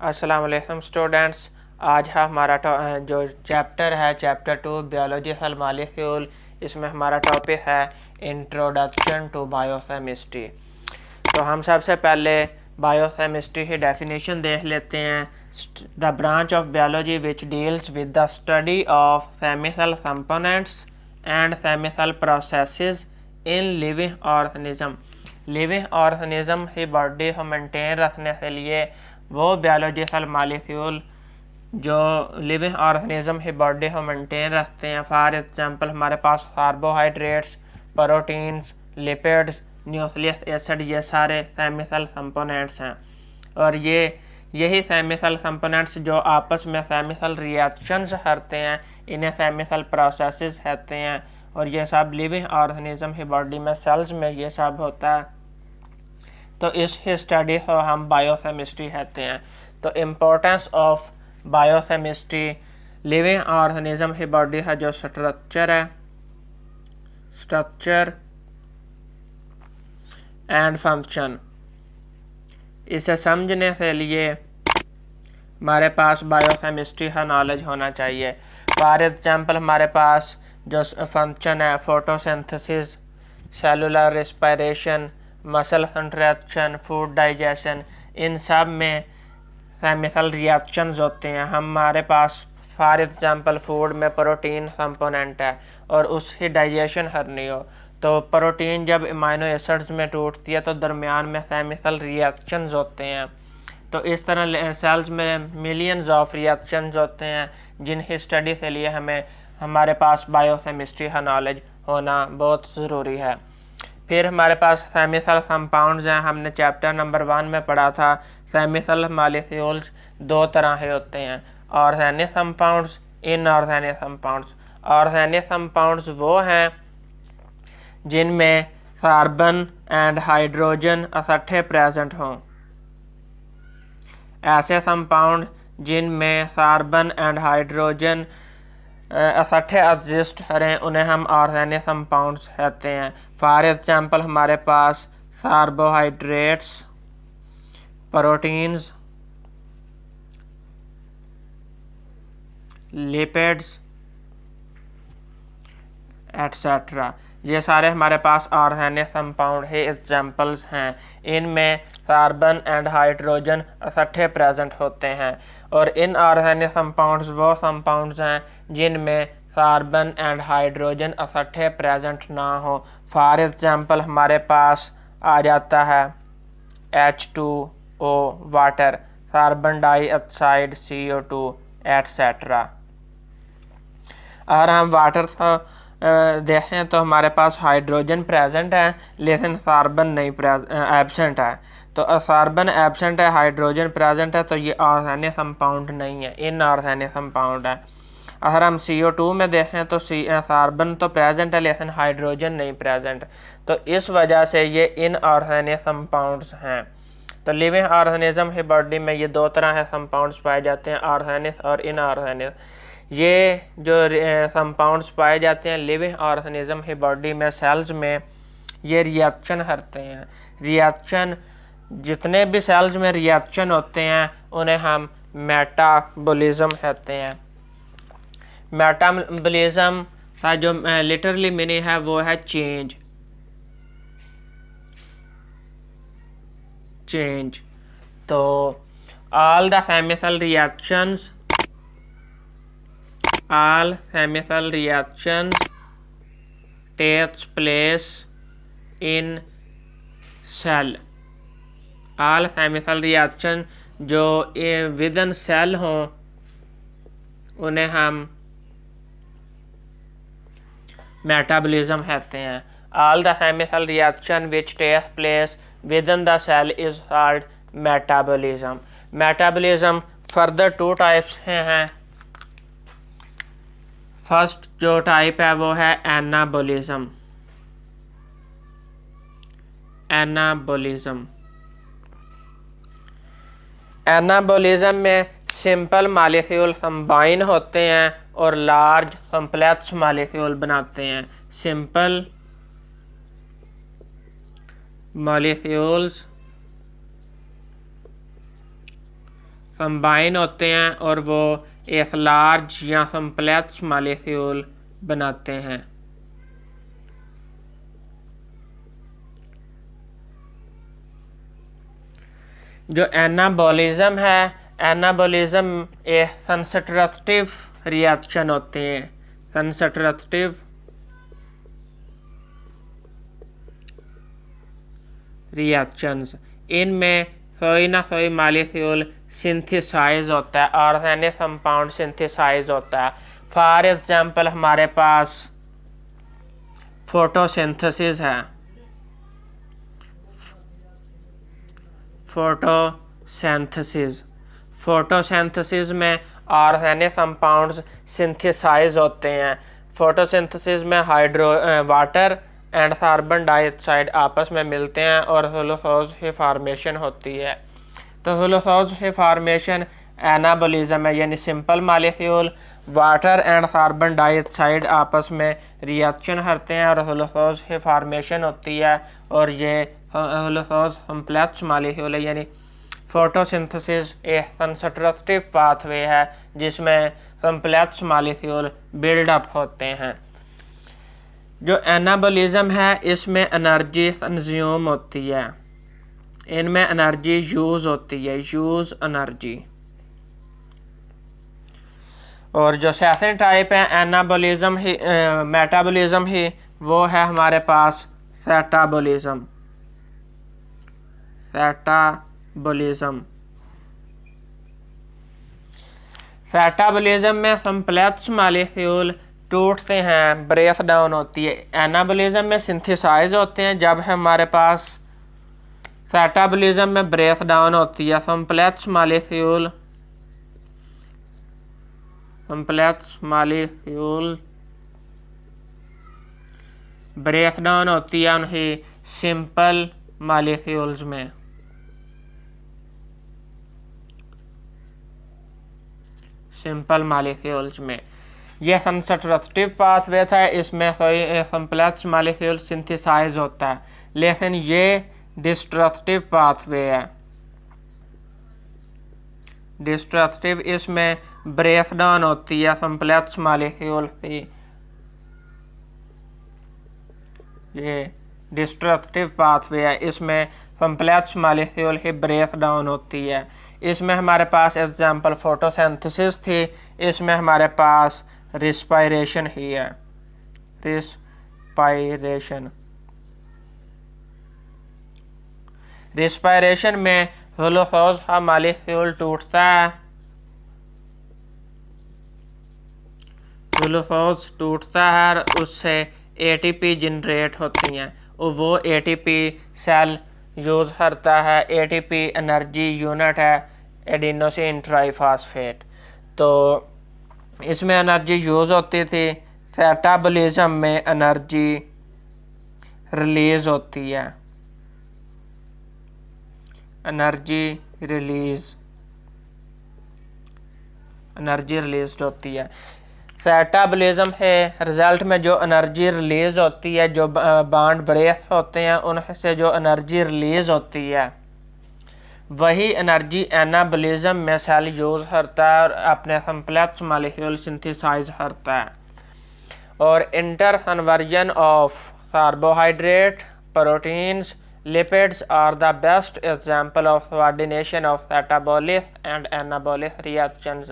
अस्सलाम वालेकुम स्टूडेंट्स। आज हमारा जो चैप्टर है चैप्टर 2 बायोलॉजिकल मॉलिक्यूल, इसमें हमारा टॉपिक है इंट्रोडक्शन टू बायोकेमिस्ट्री। तो हम सबसे पहले बायोकेमिस्ट्री की डेफिनेशन देख लेते हैं। The branch of biology which deals with the study of chemical components and chemical processes in living organism. Living organism की बॉडी को मेंटेन रखने के लिए वो बायोलॉजिकल मॉलिक्यूल जो लिविंग ऑर्गेनिज्म की बॉडी को मेंटेन रखते हैं। फॉर एग्जांपल हमारे पास carbohydrates, proteins, lipids, nucleus acid, ये सारे केमिकल कंपोनेंट्स हैं। और यही केमिकल कंपोनेंट्स जो आपस में केमिकल रिएक्शंस करते हैं, इन्हें केमिकल प्रोसेसेस कहते हैं। और ये सब लिविंग ऑर्गेनिज्म की बॉडी में सेल्स में ये सब होता है। तो इस स्टडी को हम बायोकेमिस्ट्री कहते हैं। तो importance of biochemistry, living organism की बॉडी का जो स्ट्रक्चर है, स्ट्रक्चर एंड फंक्शन, इसे समझने के लिए हमारे पास बायोकेमिस्ट्री का नॉलेज होना चाहिए। फॉर एग्जांपल हमारे पास जो फंक्शन है, photosynthesis, cellular respiration, muscle contraction, food digestion, इन सब में केमिकल रिएक्शंस होते हैं। हमारे पास फॉर एग्जांपल फूड में प्रोटीन कंपोनेंट है और उसकी डाइजेशन करनी हो तो प्रोटीन जब अमीनो एसिड्स में टूटती है तो दरमियान में केमिकल रिएक्शंस होते हैं। तो इस तरह सेल्स में मिलियंस ऑफ रिएक्शंस होते हैं, जिनकी स्टडी के लिए हमारे पास बायोकेमिस्ट्री का नॉलेज होना बहुत ज़रूरी है। फिर हमारे पास केमिकल कंपाउंड्स हैं। हमने चैप्टर नंबर 1 में पढ़ा था केमिकल मॉलिक्यूल्स दो तरह के होते हैं, organic compounds, inorganic compounds. Organic compounds वो हैं जिनमें कार्बन एंड हाइड्रोजन इकट्ठे प्रेजेंट हों। ऐसे कंपाउंड जिनमें कार्बन एंड हाइड्रोजन इकट्ठे एग्जिस्ट करें उन्हें हम ऑर्गेनिक कंपाउंड्स कहते हैं। फॉर एग्जांपल हमारे पास कार्बोहाइड्रेट्स, प्रोटीन्स, लिपिड्स एट्सेट्रा, ये सारे हमारे पास ऑर्गेनिक कंपाउंड ही एग्जांपल्स हैं। इनमें कार्बन एंड हाइड्रोजन इकट्ठे प्रेजेंट होते हैं। और इन ऑर्गेनिक कंपाउंड्स वो कंपाउंड्स हैं जिनमें कार्बन एंड हाइड्रोजन इकट्ठे प्रेजेंट ना हो। फॉर एग्जांपल हमारे पास आ जाता है H2O water, carbon dioxide, CO2 etcetera. अगर हम वाटर को देखें तो हमारे पास हाइड्रोजन प्रेजेंट है लेकिन कार्बन नहीं एब्सेंट है। तो कार्बन एब्सेंट है, हाइड्रोजन प्रेजेंट है, तो ये ऑर्गेनिक कंपाउंड नहीं है, इनऑर्गेनिक कंपाउंड है। अगर हम CO2 में देखें तो कार्बन तो प्रेजेंट है लेकिन हाइड्रोजन नहीं प्रेजेंट, तो इस वजह से ये इनऑर्गेनिक कंपाउंड्स हैं। तो लिविंग ऑर्गेनिज्म की बॉडी में ये दो तरह के कंपाउंड्स पाए जाते हैं, ऑर्गेनिक और इनऑर्गेनिक। ये जो कंपाउंड्स पाए जाते हैं लिविंग ऑर्गेनिज्म की बॉडी में, सेल्स में, ये रिएक्शन करते हैं। रिएक्शन, जितने भी सेल्स में रिएक्शन होते हैं उन्हें हम मेटाबॉलिज्म कहते हैं। मेटाबॉलिज्म का जो लिटरली मीनिंग है वो है चेंज। तो all chemical reactions takes place in cell। all chemical reaction जो विदिन सेल हों उन्हें हम मेटाबॉलिज्म कहते हैं। all the chemical reaction which takes place within the cell is called metabolism। Metabolism further 2 types हैं। फर्स्ट जो type है वो है एनाबॉलिज्म। एनाबॉलिज्म में सिंपल मॉलिक्यूल कंबाइन होते हैं और लार्ज कॉम्प्लेक्स मॉलिक्यूल बनाते हैं। सिंपल मॉलिक्यूल्स कंबाइन होते हैं और वो एक लार्ज या कम्प्लेक्स मॉलिक्यूल बनाते हैं। जो एनाबॉलिज्म है, एनाबॉलिज्म एक कंस्ट्रक्टिव रिएक्शन होते हैं। कंस्ट्रक्टिव रिएक्शंस, इनमें कोई ना कोई मॉलिक्यूल सिंथेसाइज होता है, ऑर्गेनिक कंपाउंड सिंथेसाइज होता है। फॉर एग्जांपल हमारे पास फोटोसिंथेसिस है। फोटोसिंथेसिस में ऑर्गेनिक कंपाउंड्स सिंथेसाइज होते हैं। फोटोसिंथेसिस में वाटर एंड कार्बन डाइऑक्साइड आपस में मिलते हैं और ग्लूकोज की फार्मेशन होती है। तो ग्लूकोज की फार्मेशन एनाबॉलिज्म है, यानी simple molecule water and carbon dioxide आपस में रिएक्शन करते हैं और ग्लूकोज की फार्मेशन होती है, और ये ग्लूकोज कम्प्लेक्स मॉलिक्यूल है। यानी फोटोसिंथेसिस एक कंस्ट्रक्टिव पाथवे है जिसमें कम्प्लेक्स मॉलिक्यूल बिल्डअप होते हैं। जो एनाबॉलिज्म है इसमें एनर्जी कंज्यूम होती है, इनमें एनर्जी यूज होती है, यूज एनर्जी। और जो सेकंड टाइप है एनाबॉलिज्म ही मेटाबॉलिज्म ही, वो है हमारे पास कैटाबॉलिज्म। कैटाबॉलिज्म में कम्प्लेक्स मॉलिक्यूल टूटते हैं, ब्रेक डाउन होती है। एनाबॉलिज्म में सिंथेसाइज होते हैं जब हमारे पास, कैटाबॉलिज्म में ब्रेक डाउन होती है। कम्प्लेक्स मॉलिक्यूल ब्रेक डाउन होती है उनकी सिंपल मॉलिक्यूल्स में। यह कंस्ट्रक्टिव पाथवे था, इसमें कोई कम्प्लेक्स मॉलिक्यूल सिंथेसाइज होता है, लेकिन ये डिस्ट्रक्टिव पाथवे है। डिस्ट्रक्टिव, इसमें ब्रेक डाउन होती है कम्प्लेक्स मॉलिक्यूल की। ये डिस्ट्रक्टिव पाथवे है, इसमें कम्प्लेक्स मॉलिक्यूल की ब्रेक डाउन होती है। इसमें हमारे पास एग्जांपल फोटोसिंथेसिस थी, इसमें हमारे पास रिस्पायरेशन ही है। रिस्पायरेशन में ग्लूकोज का मॉलिक्यूल टूटता है, और उससे एटीपी जनरेट होती हैं, और वो एटीपी सेल यूज करता है। एटीपी एनर्जी यूनिट है एडिनोसिन ट्राइफॉस्फेट। तो इसमें एनर्जी यूज होती थी। कैटाबॉलिज्म में एनर्जी रिलीज होती है, एनर्जी रिलीज होती है। कैटाबॉलिज्म है रिजल्ट में जो एनर्जी रिलीज होती है, जो बॉन्ड ब्रेक होते हैं उनसे जो एनर्जी रिलीज होती है, वही एनर्जी एनाबॉलिज्म में सेल यूज करता है और अपने कम्प्लेक्स मॉलिक्यूल सिंथेसाइज करता है। और inter conversion of carbohydrate, proteins, lipids are the best example of coordination of catabolic and anabolic reactions.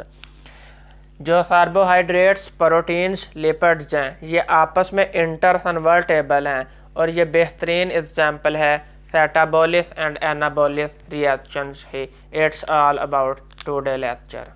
जो कार्बोहाइड्रेट्स, प्रोटीन्स, लिपिड्स हैं, ये आपस में इंटर कन्वर्टेबल हैं, और ये बेहतरीन एग्जाम्पल है catabolic and anabolic reactions he. It's all about today lecture.